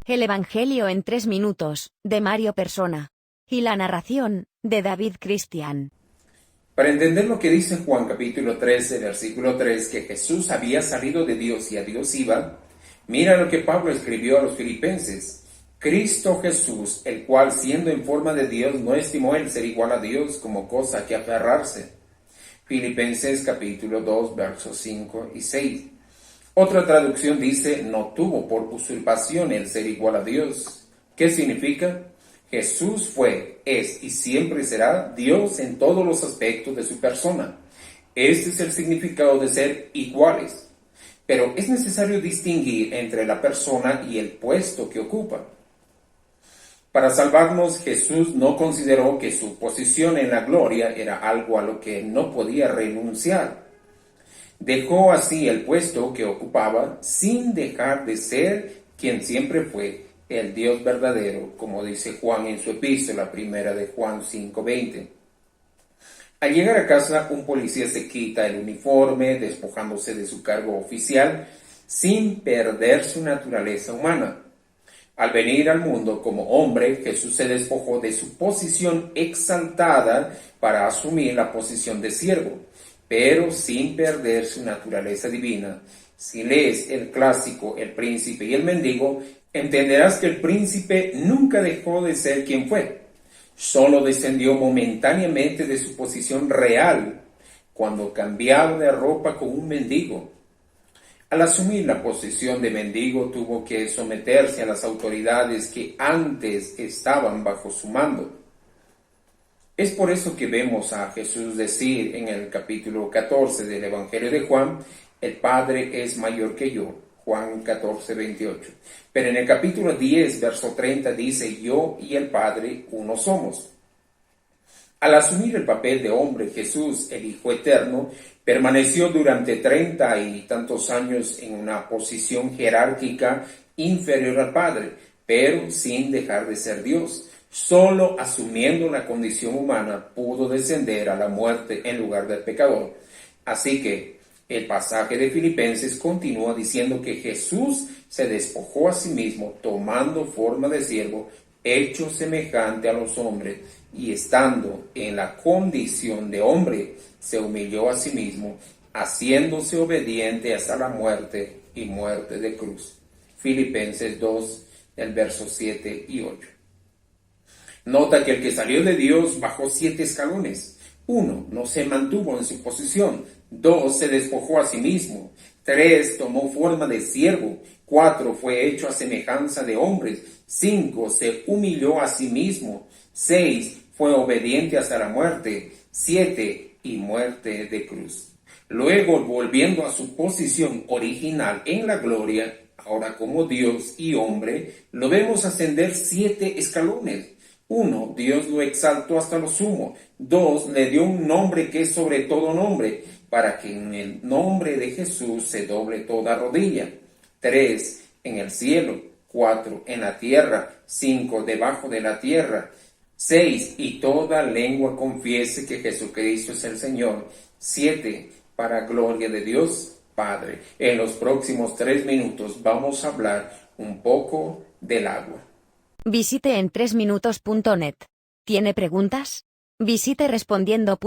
El Evangelio en 3 minutos, de Mario Persona. Y la narración, de David Cristian. Para entender lo que dice Juan capítulo 13, versículo 3, que Jesús había salido de Dios y a Dios iba, mira lo que Pablo escribió a los filipenses. Cristo Jesús, el cual siendo en forma de Dios no estimó el ser igual a Dios como cosa que aferrarse. Filipenses capítulo 2, versos 5 y 6. Otra traducción dice, no tuvo por usurpación el ser igual a Dios. ¿Qué significa? Jesús fue, es y siempre será Dios en todos los aspectos de su persona. Este es el significado de ser iguales. Pero es necesario distinguir entre la persona y el puesto que ocupa. Para salvarnos, Jesús no consideró que su posición en la gloria era algo a lo que no podía renunciar. Dejó así el puesto que ocupaba sin dejar de ser quien siempre fue, el Dios verdadero, como dice Juan en su epístola primera de Juan 5:20. Al llegar a casa, un policía se quita el uniforme, despojándose de su cargo oficial, sin perder su naturaleza humana. Al venir al mundo como hombre, Jesús se despojó de su posición exaltada para asumir la posición de siervo, pero sin perder su naturaleza divina. Si lees el clásico El Príncipe y el Mendigo, entenderás que el príncipe nunca dejó de ser quien fue. Solo descendió momentáneamente de su posición real cuando cambiaba de ropa con un mendigo. Al asumir la posición de mendigo tuvo que someterse a las autoridades que antes estaban bajo su mando. Es por eso que vemos a Jesús decir en el capítulo 14 del Evangelio de Juan, el Padre es mayor que yo, Juan 14:28. Pero en el capítulo 10, verso 30 dice, yo y el Padre uno somos. Al asumir el papel de hombre, Jesús, el Hijo Eterno, permaneció durante 30 y tantos años en una posición jerárquica inferior al Padre, pero sin dejar de ser Dios. Solo asumiendo la condición humana pudo descender a la muerte en lugar del pecador. Así que el pasaje de Filipenses continúa diciendo que Jesús se despojó a sí mismo tomando forma de siervo, hecho semejante a los hombres, y estando en la condición de hombre, se humilló a sí mismo, haciéndose obediente hasta la muerte y muerte de cruz. Filipenses 2, el verso 7 y 8. Nota que el que salió de Dios bajó 7 escalones. 1. No se mantuvo en su posición. 2. Se despojó a sí mismo. 3. Tomó forma de siervo. 4. Fue hecho a semejanza de hombres. 5. Se humilló a sí mismo. 6. Fue obediente hasta la muerte. 7. Y muerte de cruz. Luego, volviendo a su posición original en la gloria, ahora como Dios y hombre, lo vemos ascender 7 escalones. 1. Dios lo exaltó hasta lo sumo. 2. Le dio un nombre que es sobre todo nombre, para que en el nombre de Jesús se doble toda rodilla. 3. En el cielo. 4. En la tierra. 5. Debajo de la tierra. 6. Y toda lengua confiese que Jesucristo es el Señor. 7. Para gloria de Dios Padre. En los próximos 3 minutos vamos a hablar un poco del agua. Visite en 3minutos.net. ¿Tiene preguntas? Visite respondiendo.net.